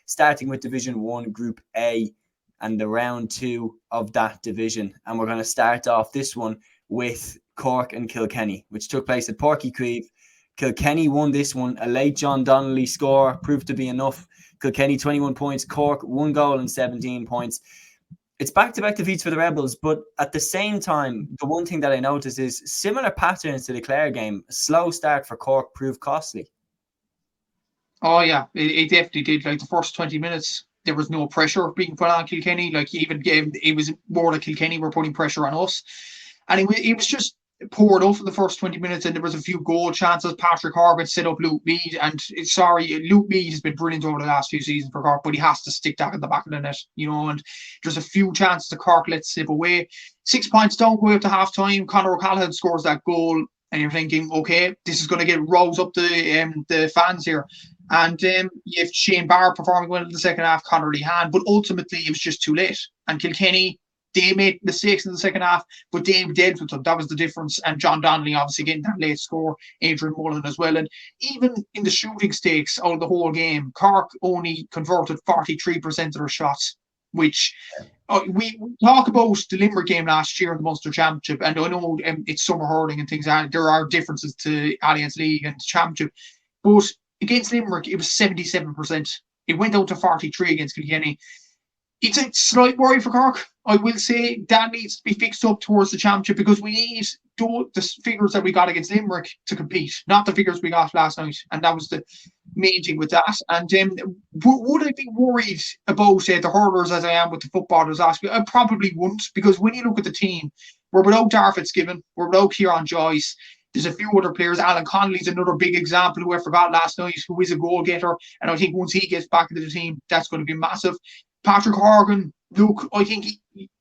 starting with Division 1, Group A, and the round 2 of that division. And we're going to start off this one with Cork and Kilkenny, which took place at Páirc Uí Chaoimh. Kilkenny won this one. A late John Donnelly score proved to be enough. Kilkenny 21 points, Cork 1 goal and 17 points. It's back-to-back defeats for the Rebels, but at the same time, the one thing that I noticed is similar patterns to the Clare game. A slow start for Cork proved costly. Oh yeah, it definitely did. Like the first 20 minutes, there was no pressure being put on Kilkenny. Like even it was more like Kilkenny were putting pressure on us, and it was just poor enough in the first 20 minutes, and there was a few goal chances. Patrick Harvard set up Luke Meade, and Luke Meade has been brilliant over the last few seasons for Cork, but he has to stick that in the back of the net, and there's a few chances that Cork let slip away. 6 points down, go up to half time. Conor O'Callaghan scores that goal, and you're thinking, okay, this is going to get rouse up the fans here. And you have Shane Barr performing well in the second half, Conor Lehan, but ultimately it was just too late. And Kilkenny, they made mistakes in the second half, but they dealt with them. That was the difference. And John Donnelly obviously getting that late score, Adrian Mullen as well. And even in the shooting stakes out of the whole game, Cork only converted 43% of their shots, which we talk about the Limerick game last year in the Munster Championship. And I know it's summer hurling and things, and there are differences to Allianz League and the Championship. But against Limerick, it was 77%. It went down to 43 against Kilkenny. It's a slight worry for Cork. I will say that needs to be fixed up towards the Championship, because we need the figures that we got against Limerick to compete, not the figures we got last night. And that was the main thing with that. And would I be worried about the hurlers as I am with the footballers last week? I probably wouldn't, because when you look at the team, we're without Darragh Fitzgibbon, we're without Kieran Joyce. There's a few other players. Alan Connolly's another big example who I forgot last night, who is a goal getter. And I think once he gets back into the team, that's going to be massive. Patrick Horgan, look, I think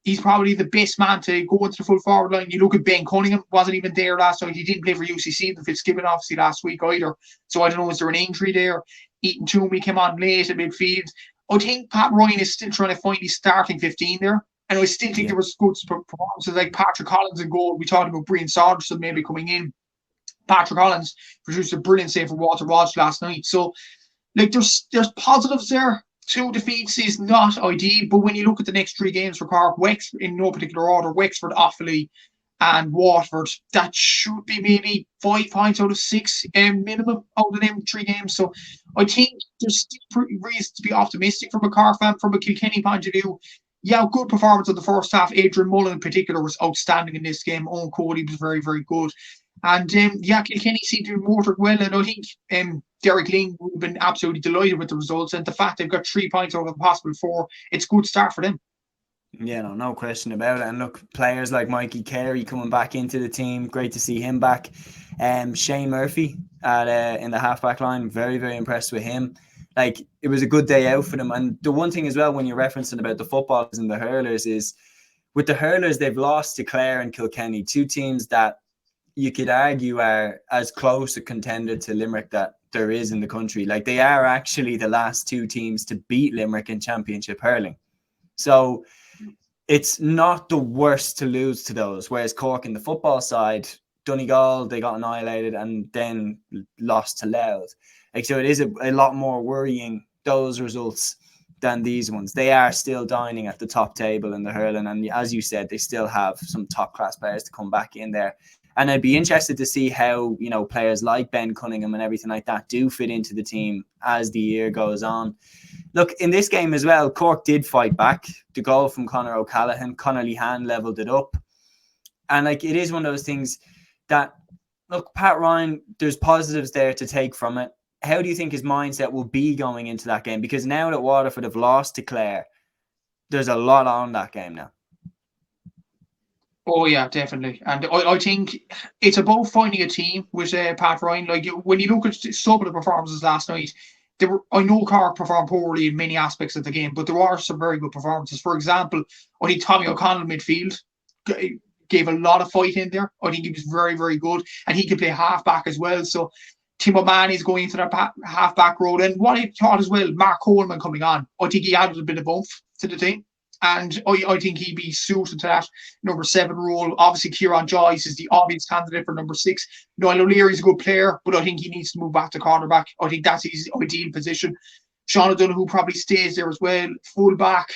he's probably the best man to go into the full forward line. You look at Ben Cunningham, wasn't even there last night. He didn't play for UCC, the Fitzgibbon obviously last week either. So I don't know, is there an injury there? Eaton Toomey came on late at midfield. I think Pat Ryan is still trying to find his starting 15 there. And I still think there was good performances like Patrick Collins in goal. We talked about Brian Saunderson maybe coming in. Patrick Collins produced a brilliant save for Waterford last night. So, like, there's positives there. 2 defeats is not ideal, but when you look at the next 3 games for Cork, Wexford in no particular order, Wexford, Offaly, and Waterford, that should be maybe 5 points out of 6 minimum out of them 3 games. So I think there's still reason to be optimistic from a Cork fan. From a Kilkenny point of view, yeah, good performance in the first half. Adrian Mullen in particular was outstanding in this game. Owen Cody was very, very good. And Kilkenny seemed to have motored well, and I think Derek Ling would have been absolutely delighted with the results, and the fact they've got 3 points over the possible 4, it's a good start for them. Yeah, no question about it. And look, players like Mikey Carey coming back into the team, great to see him back. Shane Murphy in the halfback line, very, very impressed with him. Like, it was a good day out for them. And the one thing as well, when you're referencing about the footballers and the hurlers, is with the hurlers, they've lost to Clare and Kilkenny, 2 teams that you could argue are as close a contender to Limerick that there is in the country. Like, they are actually the last 2 teams to beat Limerick in championship hurling. So it's not the worst to lose to those. Whereas Cork in the football side, Donegal, they got annihilated and then lost to Louth. Like, so it is a lot more worrying, those results, than these ones. They are still dining at the top table in the hurling. And as you said, they still have some top class players to come back in there. And I'd be interested to see how, players like Ben Cunningham and everything like that do fit into the team as the year goes on. Look, in this game as well, Cork did fight back. The goal from Conor O'Callaghan, Conor Lehan levelled it up. And it is one of those things that, look, Pat Ryan, there's positives there to take from it. How do you think his mindset will be going into that game? Because now that Waterford have lost to Clare, there's a lot on that game now. Oh yeah, definitely. And I think it's about finding a team with Pat Ryan. Like, when you look at some of the performances last night, I know Cork performed poorly in many aspects of the game, but there are some very good performances. For example, I think Tommy O'Connell midfield gave a lot of fight in there. I think he was very, very good, and he can play half-back as well. So Tim O'Mahony's going into that half-back role. And what I thought as well, Mark Coleman coming on, I think he added a bit of oomph to the team. And I think he'd be suited to that number 7 role. Obviously, Kieran Joyce is the obvious candidate for number 6. Noel O'Leary's a good player, but I think he needs to move back to cornerback. I think that's his ideal position. Sean O'Donoghue probably stays there as well. Full back,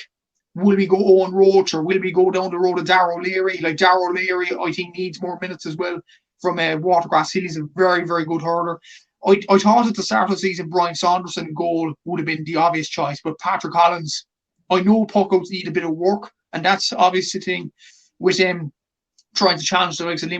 will we go Owen Roach or will we go down the road of Darragh O'Leary? Like Darragh O'Leary, I think needs more minutes as well from Watergrass Hill. He's a very, very good hurler. I thought at the start of the season, Brian Saunderson in goal would have been the obvious choice, but Patrick Collins, I know puckouts need a bit of work, and that's obvious the thing with him trying to challenge the likes of the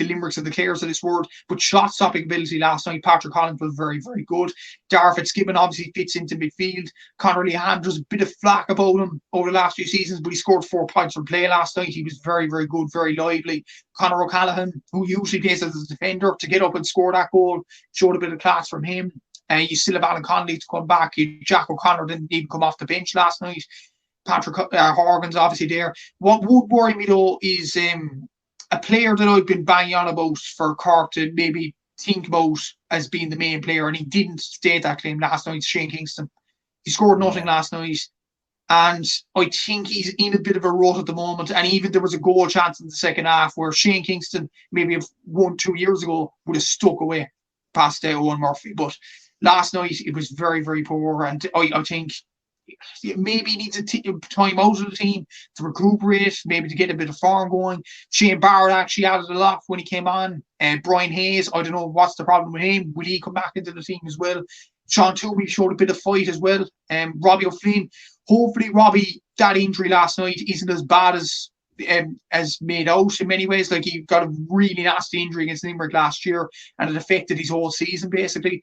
Limericks and the Clares of this world. But shot stopping ability last night, Patrick Collins was very, very good. Darragh Fitzgibbon obviously fits into midfield. Conor Lehan, there's a bit of flack about him over the last few seasons, but he scored 4 points from play last night. He was very, very good, very lively. Conor O'Callaghan, who usually plays as a defender, to get up and score that goal, showed a bit of class from him. You still have Alan Connolly to come back. Jack O'Connor didn't even come off the bench last night. Patrick Horgan's obviously there. What would worry me though is a player that I've been banging on about for Cork to maybe think about as being the main player, and he didn't state that claim last night, Shane Kingston. He scored nothing last night, and I think he's in a bit of a rut at the moment. And even there was a goal chance in the second half where Shane Kingston, maybe 1-2 years ago, would have stuck away past Owen Murphy. But last night, it was very, very poor, and I think maybe he needs a time out of the team to recuperate, maybe to get a bit of form going. Shane Barrett actually added a lot when he came on. Brian Hayes, I don't know what's the problem with him. Will he come back into the team as well? Sean Toomey showed a bit of fight as well. Robbie O'Flynn, hopefully Robbie, that injury last night isn't as bad as made out in many ways. Like, he got a really nasty injury against Limerick last year, and it affected his whole season basically.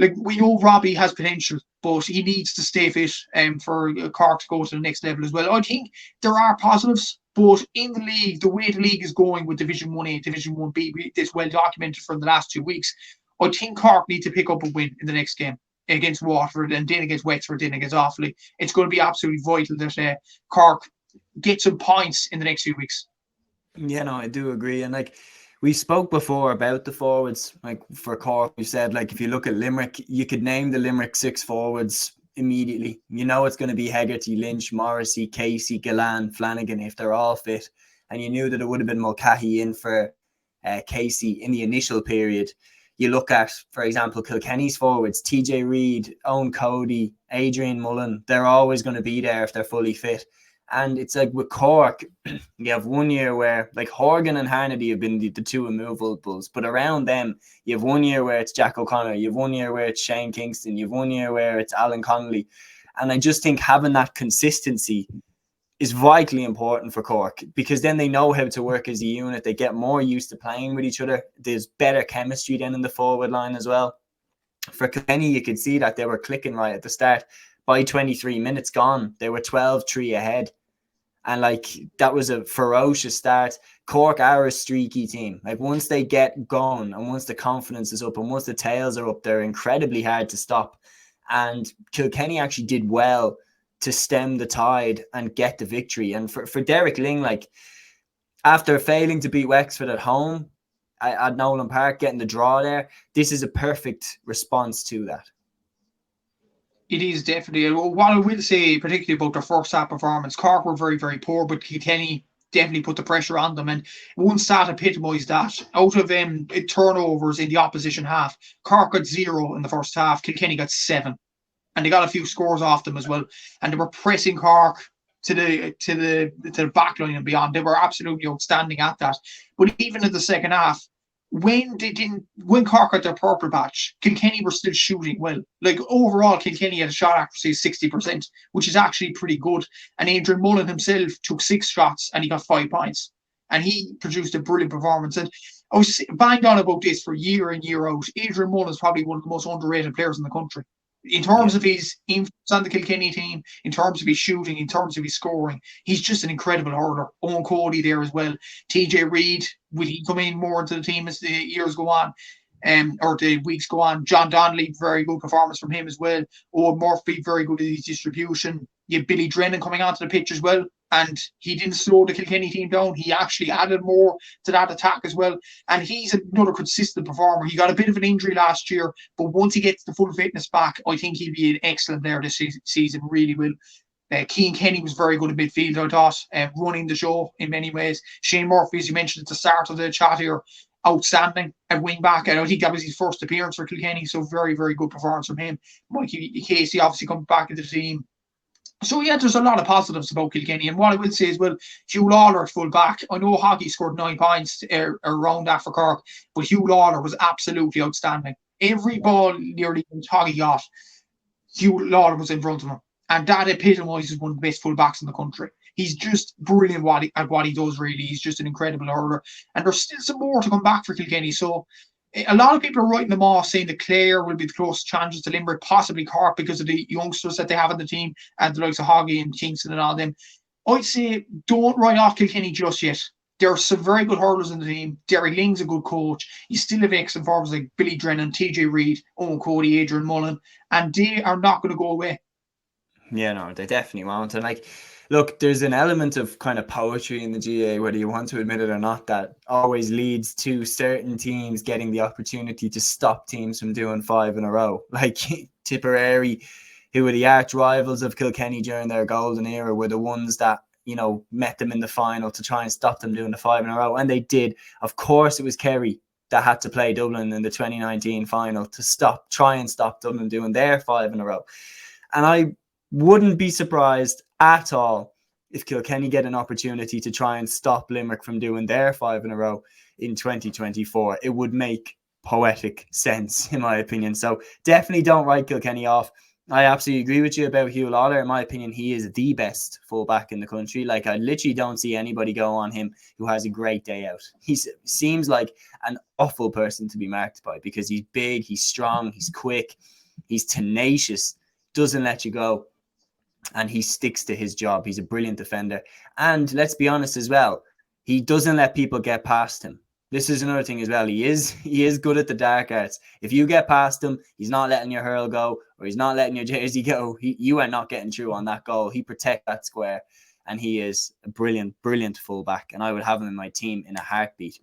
Like, we know Robbie has potential, but he needs to stay fit for Cork to go to the next level as well. I think there are positives, but in the league, the way the league is going with Division 1A, Division 1B, it's well documented from the last 2 weeks. I think Cork need to pick up a win in the next game against Waterford, and then against Wexford, then against Offaly. It's going to be absolutely vital that Cork get some points in the next few weeks. Yeah, no, I do agree. And like, we spoke before about the forwards, like for Cork, we said, like, if you look at Limerick, you could name the Limerick 6 forwards immediately. You know it's going to be Hegarty, Lynch, Morrissey, Casey, Gillan, Flanagan, if they're all fit. And you knew that it would have been Mulcahy in for Casey in the initial period. You look at, for example, Kilkenny's forwards, TJ Reid, Owen Cody, Adrian Mullen, they're always going to be there if they're fully fit. And it's like with Cork, you have 1 year where like Horgan and Harnedy have been the 2 immovables, but around them, you have 1 year where it's Jack O'Connor, you have 1 year where it's Shane Kingston, you have 1 year where it's Alan Connolly. And I just think having that consistency is vitally important for Cork, because then they know how to work as a unit. They get more used to playing with each other. There's better chemistry then in the forward line as well. For Kilkenny, you could see that they were clicking right at the start. By 23 minutes gone, they were 12-3 ahead. And like, that was a ferocious start. Cork are a streaky team. Like, once they get going and once the confidence is up and once the tails are up, they're incredibly hard to stop. And Kilkenny actually did well to stem the tide and get the victory. And for Derek Ling, like, after failing to beat Wexford at home at Nolan Park, getting the draw there, this is a perfect response to that. It is definitely. What I will say, particularly about their first half performance, Cork were very, very poor, but Kilkenny definitely put the pressure on them. And one stat epitomised that. Out of turnovers in the opposition half, Cork got 0 in the first half, Kilkenny got 7. And they got a few scores off them as well. And they were pressing Cork to the back line and beyond. They were absolutely outstanding at that. But even in the second half, when Cork got their purple patch, Kilkenny were still shooting well. Like, overall, Kilkenny had a shot accuracy of 60%, which is actually pretty good. And Adrian Mullen himself took 6 shots and he got 5 points. And he produced a brilliant performance. And I was banged on about this for year in, year out. Adrian Mullen is probably one of the most underrated players in the country. In terms of his influence on the Kilkenny team, in terms of his shooting, in terms of his scoring, he's just an incredible hurler. Owen Cody there as well. TJ Reid, will he come in more into the team as the years go on, or the weeks go on? John Donnelly, very good performance from him as well. Owen Murphy, very good at his distribution. You have Billy Drennan coming onto the pitch as well, and he didn't slow the Kilkenny team down. He actually added more to that attack as well. And he's another consistent performer. He got a bit of an injury last year, but once he gets the full fitness back, I think he'll be an excellent player this season, really will. Cian Kenny was very good at midfield, I thought, running the show in many ways. Shane Murphy, as you mentioned at the start of the chat here, outstanding at wing back. And I think that was his first appearance for Kilkenny, so very, very good performance from him. Mikey Casey obviously coming back into the team. So yeah, there's a lot of positives about Kilkenny. And what I will say is, well, Hugh Lawler at full back. I know Hockey scored 9 points around that for Cork, but Hugh Lawler was absolutely outstanding. Every ball nearly Hockey got, Hugh Lawler was in front of him. And that epitomises one of the best full-backs in the country. He's just brilliant at what he does, really. He's just an incredible hurler. And there's still some more to come back for Kilkenny. So a lot of people are writing them off, saying that Clare will be the closest challenges to Limerick, possibly Cork, because of the youngsters that they have in the team, and the likes of Hoggy and Kingston and all them. I'd say don't write off Kilkenny just yet. There are some very good hurlers in the team. Derry Ling's a good coach. You still have excellent forwards like Billy Drennan, TJ Reid, Owen Cody, Adrian Mullen, and they are not going to go away. Yeah, no, they definitely won't. And like, look, there's an element of kind of poetry in the GA, whether you want to admit it or not, that always leads to certain teams getting the opportunity to stop teams from doing 5 in a row. Like Tipperary, who were the arch rivals of Kilkenny during their golden era, were the ones that, you know, met them in the final to try and stop them doing the 5 in a row. And they did. Of course, it was Kerry that had to play Dublin in the 2019 final to try and stop Dublin doing their 5 in a row. And I wouldn't be surprised at all if Kilkenny get an opportunity to try and stop Limerick from doing their 5 in a row in 2024. It would make poetic sense, in my opinion. So definitely don't write Kilkenny off. I absolutely agree with you about Hugh Lawler. In my opinion, he is the best fullback in the country. Like, I literally don't see anybody go on him who has a great day out. He seems like an awful person to be marked by, because he's big, he's strong, he's quick, he's tenacious, doesn't let you go, and he sticks to his job. He's a brilliant defender. And let's be honest as well, he doesn't let people get past him. This is another thing as well. He is good at the dark arts. If you get past him, he's not letting your hurl go, or he's not letting your jersey go. You are not getting through on that goal. He protects that square, and he is a brilliant, brilliant fullback. And I would have him in my team in a heartbeat.